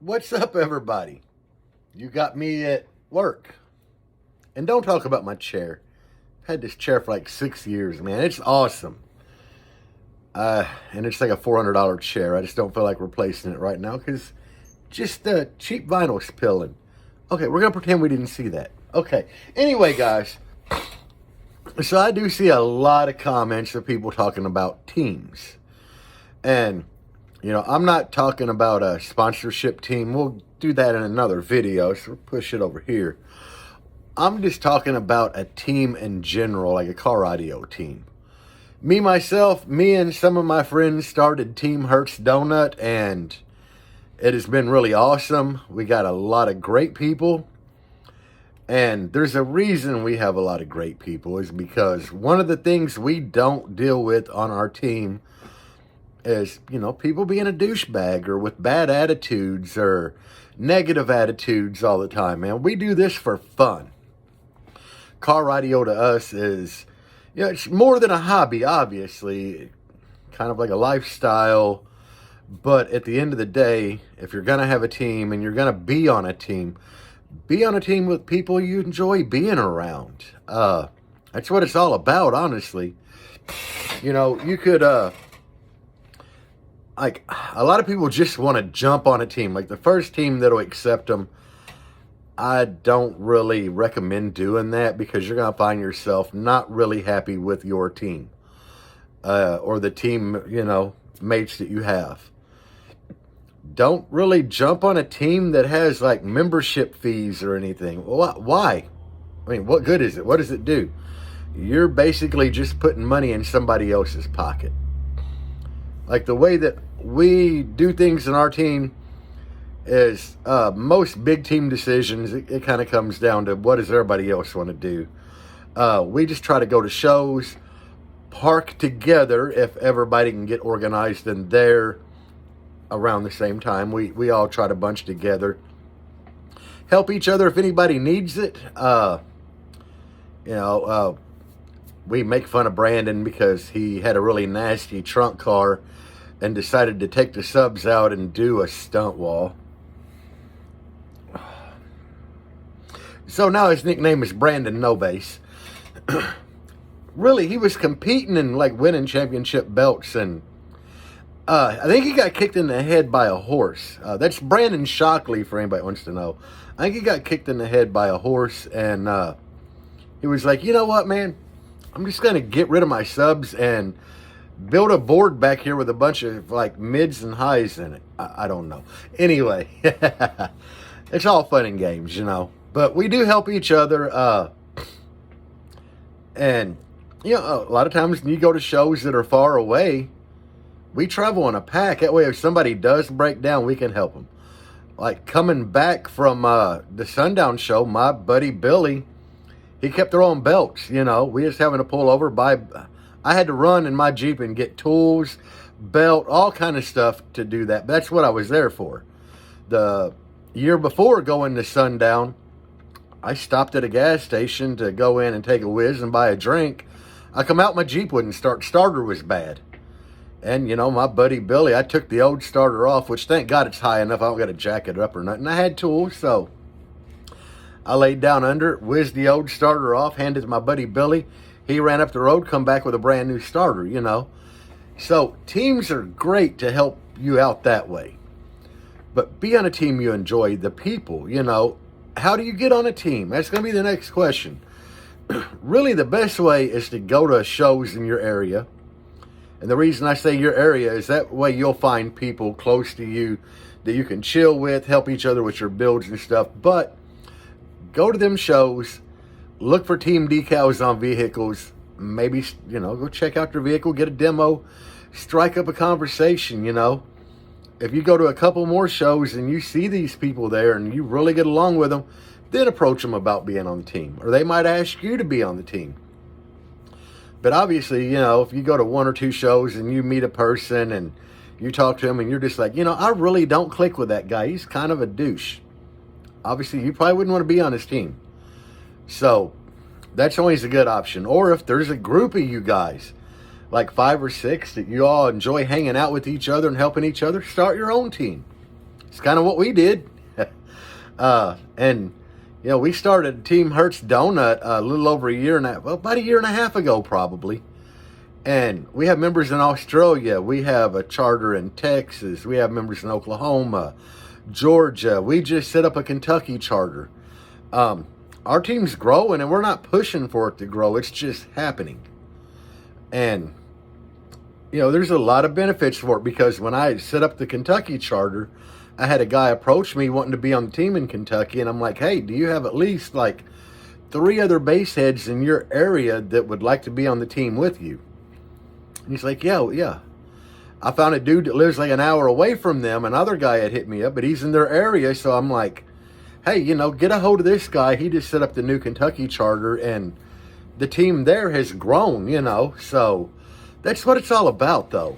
What's up, everybody? You got me at work. And don't talk about my chair. I've had this chair for like 6 years, man. It's awesome. And it's like a $400 chair. I just don't feel like replacing it right now because just cheap vinyl's pilling. Okay, we're going to pretend we didn't see that. Okay. Anyway, guys. So I do see a lot of comments of people talking about teams. And I'm not talking about a sponsorship team. We'll do that in another video, so we'll push it over here. I'm just talking about a team in general, like a car audio team. Me and some of my friends started Team Hertz Donut, and it has been really awesome. We got a lot of great people, and there's a reason we have a lot of great people, is because one of the things we don't deal with on our team is, people being a douchebag or with bad attitudes or negative attitudes all the time, man. We do this for fun. Car radio to us is, it's more than a hobby, obviously. Kind of like a lifestyle. But at the end of the day, if you're going to have a team and you're going to be on a team with people you enjoy being around. That's what it's all about, honestly. You could... like, a lot of people just want to jump on a team. Like, the first team that'll accept them, I don't really recommend doing that because you're going to find yourself not really happy with your team. Or the team, mates that you have. Don't really jump on a team that has, like, membership fees or anything. Why? I mean, what good is it? What does it do? You're basically just putting money in somebody else's pocket. Like, the way that we do things in our team is most big team decisions, it kind of comes down to what does everybody else want to do. We just try to go to shows, park together if everybody can get organized and there around the same time. We all try to bunch together. Help each other if anybody needs it. We make fun of Brandon because he had a really nasty trunk car and decided to take the subs out and do a stunt wall. So now his nickname is Brandon No Base. Really, he was competing and like winning championship belts, and I think he got kicked in the head by a horse. That's Brandon Shockley, for anybody who wants to know. I think he got kicked in the head by a horse, and he was like, you know what, man? I'm just going to get rid of my subs and build a board back here with a bunch of like mids and highs in it. I don't know. Anyway, it's all fun and games, But we do help each other. And, a lot of times when you go to shows that are far away, we travel in a pack. That way, if somebody does break down, we can help them. Like coming back from the Sundown show, my buddy Billy, he kept throwing belts, We just having to pull over, I had to run in my Jeep and get tools, belt, all kind of stuff to do that. That's what I was there for. The year before going to Sundown, I stopped at a gas station to go in and take a whiz and buy a drink. I come out, my Jeep wouldn't start. Starter was bad. And, my buddy Billy, I took the old starter off, which thank God it's high enough. I don't got to jack it up or nothing. I had tools, so I laid down under it, whizzed the old starter off, handed it to my buddy Billy. He ran up the road, come back with a brand new starter, So teams are great to help you out that way. But be on a team you enjoy, the people, How do you get on a team? That's going to be the next question. Really, the best way is to go to shows in your area. And the reason I say your area is that way you'll find people close to you that you can chill with, help each other with your builds and stuff. But go to them shows. Look for team decals on vehicles. Maybe, go check out your vehicle, get a demo, strike up a conversation, If you go to a couple more shows and you see these people there and you really get along with them, then approach them about being on the team. Or they might ask you to be on the team. But obviously, if you go to one or two shows and you meet a person and you talk to him and you're just like, I really don't click with that guy. He's kind of a douche. Obviously, you probably wouldn't want to be on his team. So that's always a good option. Or if there's a group of you guys, like 5 or 6, that you all enjoy hanging out with each other and helping each other, start your own team. It's kind of what we did. And you know, we started Team Hertz Donut a little over about a year and a half ago, probably. And we have members in Australia. We have a charter in Texas. We have members in Oklahoma, Georgia. We just set up a Kentucky charter. Our team's growing, and we're not pushing for it to grow. It's just happening. And, you know, there's a lot of benefits for it, because when I set up the Kentucky charter, I had a guy approach me wanting to be on the team in Kentucky, and I'm like, hey, do you have at least like 3 other base heads in your area that would like to be on the team with you? And he's like, yeah. I found a dude that lives like an hour away from them. Another guy had hit me up, but he's in their area. So I'm like, hey, you know, get a hold of this guy. He just set up the new Kentucky charter, and the team there has grown, you know. So that's what it's all about, though.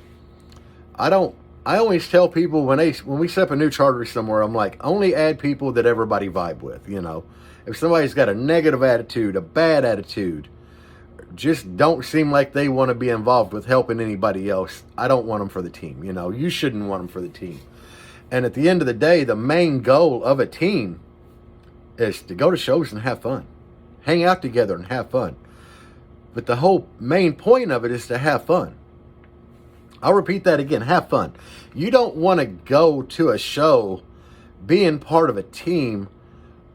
I always tell people when we set up a new charter somewhere, I'm like, only add people that everybody vibe with, you know. If somebody's got a negative attitude, a bad attitude, just don't seem like they want to be involved with helping anybody else, I don't want them for the team, you know. You shouldn't want them for the team. And at the end of the day, the main goal of a team is to go to shows and have fun. Hang out together and have fun. But the whole main point of it is to have fun. I'll repeat that again, have fun. You don't want to go to a show being part of a team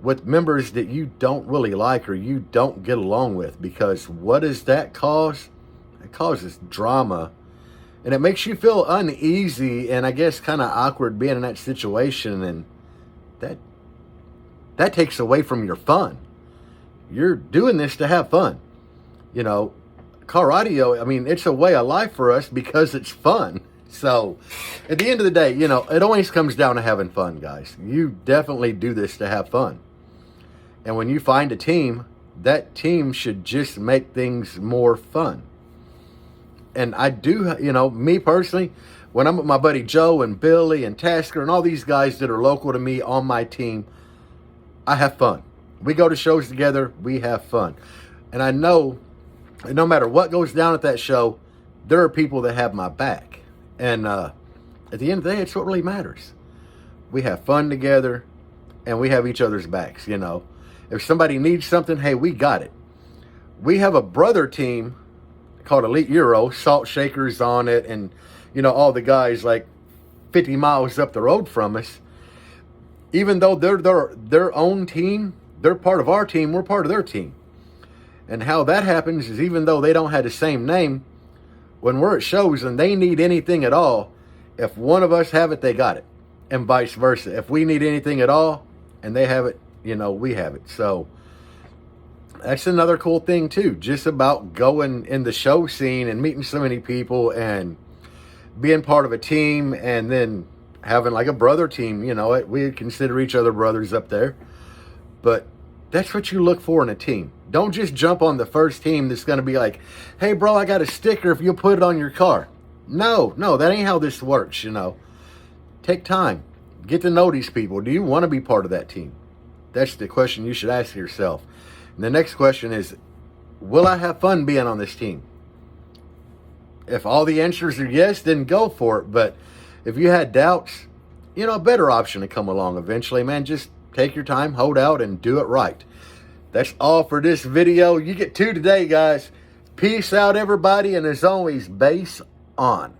with members that you don't really like or you don't get along with, because what does that cause? It causes drama, and it makes you feel uneasy and I guess kind of awkward being in that situation, and that takes away from your fun. You're doing this to have fun. You know, car radio, I mean, it's a way of life for us because it's fun. So at the end of the day, you know, it always comes down to having fun, guys. You definitely do this to have fun. And when you find a team, that team should just make things more fun. And I do, you know, me personally, when I'm with my buddy Joe and Billy and Tasker and all these guys that are local to me on my team, I have fun. We go to shows together, we have fun. And I know no matter what goes down at that show, there are people that have my back. And at the end of the day, it's what really matters. We have fun together, and we have each other's backs, you know. If somebody needs something, hey, we got it. We have a brother team called Elite Euro, Salt Shakers on it, and, you know, all the guys like 50 miles up the road from us. Even though they're their own team, they're part of our team, we're part of their team. And how that happens is, even though they don't have the same name, when we're at shows and they need anything at all, if one of us have it, they got it. And vice versa. If we need anything at all and they have it, you know, we have it. So that's another cool thing too, just about going in the show scene and meeting so many people and being part of a team, and then having like a brother team. You know, we consider each other brothers up there. But that's what you look for in a team. Don't just jump on the first team that's going to be like, hey, bro, I got a sticker if you'll put it on your car. No, that ain't how this works, you know. Take time. Get to know these people. Do you want to be part of that team? That's the question you should ask yourself. And the next question is, will I have fun being on this team? If all the answers are yes, then go for it. But if you had doubts, you know, a better option to come along eventually, man. Just take your time, hold out, and do it right. That's all for this video. You get 2 today, guys. Peace out, everybody. And as always, base on.